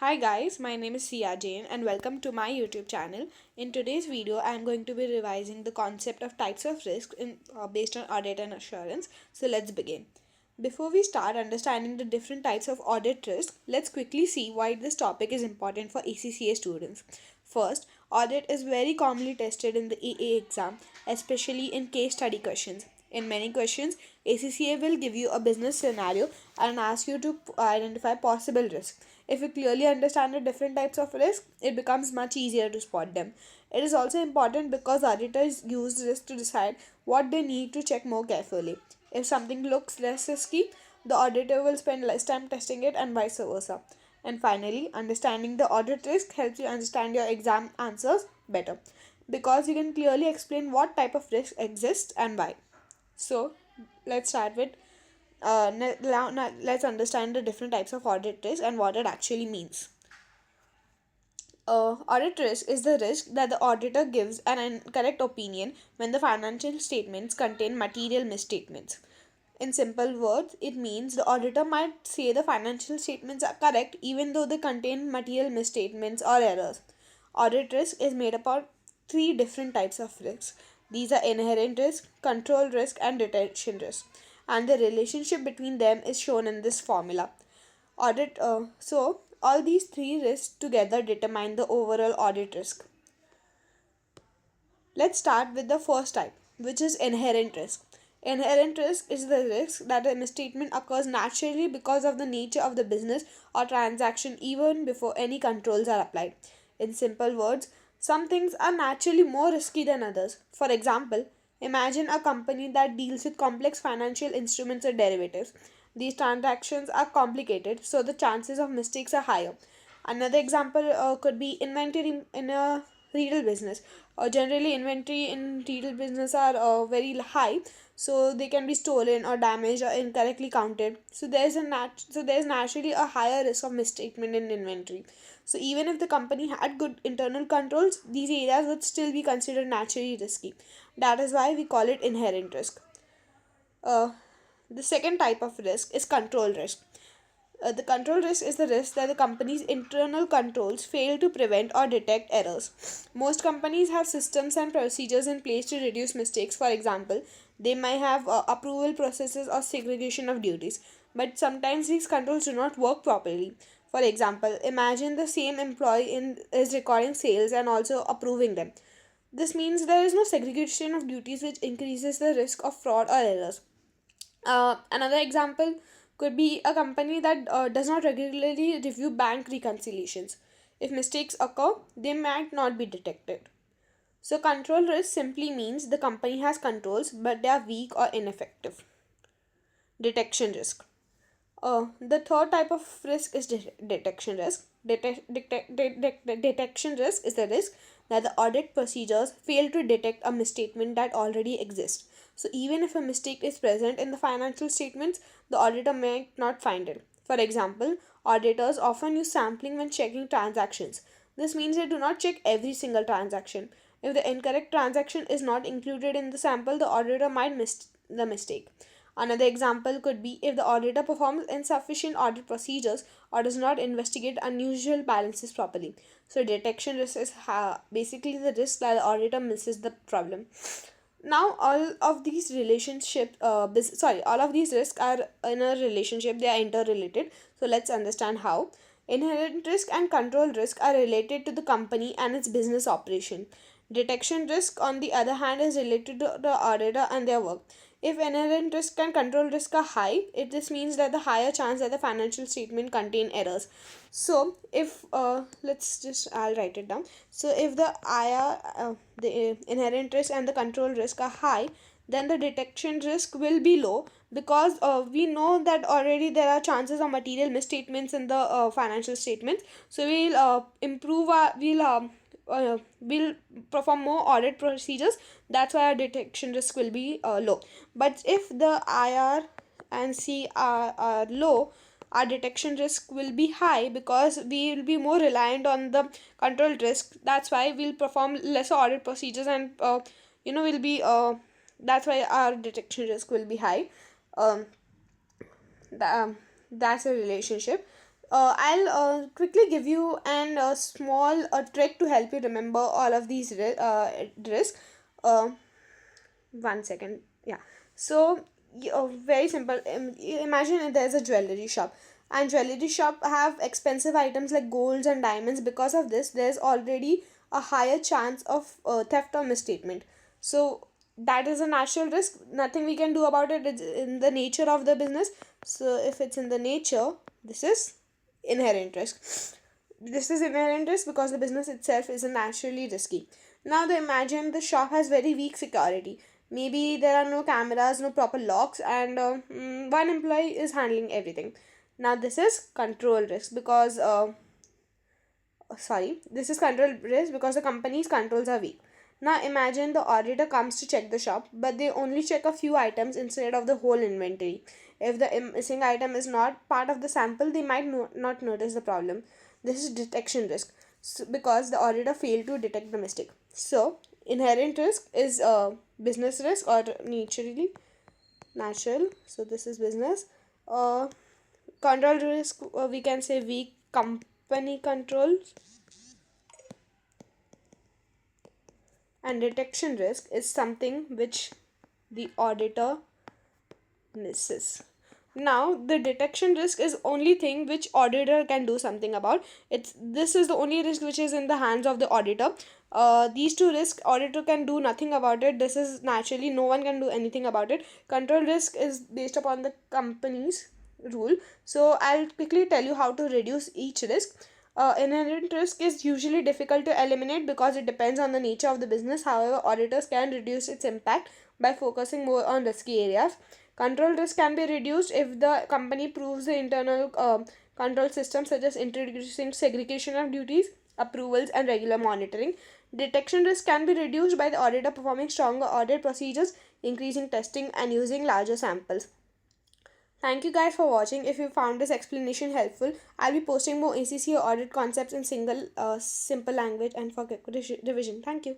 Hi guys, my name is Sia Jane and welcome to my YouTube channel. In today's video, I am going to be revising the concept of types of risk based on audit and assurance. So let's begin. Before we start understanding the different types of audit risk, let's quickly see why this topic is important for ACCA students. First, audit is very commonly tested in the AA exam, especially in case study questions. In many questions, ACCA will give you a business scenario and ask you to identify possible risks. If you clearly understand the different types of risk, it becomes much easier to spot them. It is also important because auditors use this to decide what they need to check more carefully. If something looks less risky, the auditor will spend less time testing it and vice versa. And finally, understanding the audit risk helps you understand your exam answers better because you can clearly explain what type of risk exists and why. So, let's start with now let's understand the different types of audit risk and what it actually means. Audit risk is the risk that the auditor gives an incorrect opinion when the financial statements contain material misstatements. In simple words, it means the auditor might say the financial statements are correct even though they contain material misstatements or errors. Audit risk is made up of three different types of risks. These are inherent risk, control risk, and detection risk. And the relationship between them is shown in this formula. So all these three risks together determine the overall audit risk. Let's start with the first type, which is inherent risk. Inherent risk is the risk that a misstatement occurs naturally because of the nature of the business or transaction even before any controls are applied. In simple words, some things are naturally more risky than others. For example, imagine a company that deals with complex financial instruments or derivatives. These transactions are complicated, so the chances of mistakes are higher. Another example could be inventory in a retail business. Generally, inventory in retail business are very high, so they can be stolen or damaged or incorrectly counted. So there's naturally a higher risk of misstatement in inventory. So even if the company had good internal controls, these areas would still be considered naturally risky. That is why we call it inherent risk. Uh, the second type of risk is control risk. The control risk is the risk that the company's internal controls fail to prevent or detect errors. Most companies have systems and procedures in place to reduce mistakes. For example, they might have approval processes or segregation of duties, but sometimes these controls do not work properly. For example, imagine the same is recording sales and also approving them. This means there is no segregation of duties, which increases the risk of fraud or errors. Another example could be a company that does not regularly review bank reconciliations. If mistakes occur, they might not be detected. So, control risk simply means the company has controls but they are weak or ineffective. Detection risk. The third type of risk is detection risk. Detection risk is the risk that the audit procedures fail to detect a misstatement that already exists. So, even if a mistake is present in the financial statements, the auditor may not find it. For example, auditors often use sampling when checking transactions. This means they do not check every single transaction. If the incorrect transaction is not included in the sample, the auditor might miss the mistake. Another example could be if the auditor performs insufficient audit procedures or does not investigate unusual balances properly. So, detection risk is basically the risk that the auditor misses the problem. Now, all of these risks are in a relationship, they are interrelated. So, let's understand how. Inherent risk and control risk are related to the company and its business operation. Detection risk, on the other hand, is related to the auditor and their work. If inherent risk and control risk are high, this means that the higher chance that the financial statement contain errors. So, if I'll write it down. So, if the inherent risk and the control risk are high, then the detection risk will be low because we know that already there are chances of material misstatements in the financial statements. So, we'll perform more audit procedures. That's why our detection risk will be low. But if the IR and CR are low, our detection risk will be high because we will be more reliant on the control risk. That's why we'll perform lesser audit procedures and will be that's why our detection risk will be high. um, that's a relationship. I'll quickly give you an small trick to help you remember all of these risks. Uh, 1 second. Yeah. So, very simple. Imagine there's a jewelry shop, and jewelry shop have expensive items like golds and diamonds. Because of this, there's already a higher chance of theft or misstatement. So that is a natural risk. Nothing we can do about it. It's in the nature of the business. So if it's in the nature, this is inherent risk. This is inherent risk because the business itself is naturally risky. Now, they imagine the shop has very weak security. Maybe there are no cameras, no proper locks, and one employee is handling everything. Now, this is control risk because this is control risk because the company's controls are weak. Now imagine the auditor comes to check the shop, but they only check a few items instead of the whole inventory. If the missing item is not part of the sample, they might not notice the problem. This is detection risk, because the auditor failed to detect the mistake. So inherent risk is business risk, or naturally natural. So this is business. uh, Control risk, we can say weak company controls. And detection risk is something which the auditor misses. Now the detection risk is only thing which auditor can do something about. It's This is the only risk which is in the hands of the auditor. These two risks auditor can do nothing about it. This is naturally no one can do anything about it. Control risk is based upon the company's rule. So I'll quickly tell you how to reduce each risk. Inherent risk is usually difficult to eliminate because it depends on the nature of the business. However, auditors can reduce its impact by focusing more on risky areas. Control risk can be reduced if the company proves the internal control system, such as introducing segregation of duties, approvals, and regular monitoring. Detection risk can be reduced by the auditor performing stronger audit procedures, increasing testing, and using larger samples. Thank you guys for watching. If you found this explanation helpful, I'll be posting more ACCA audit concepts in simple language and for quick revision. Thank you.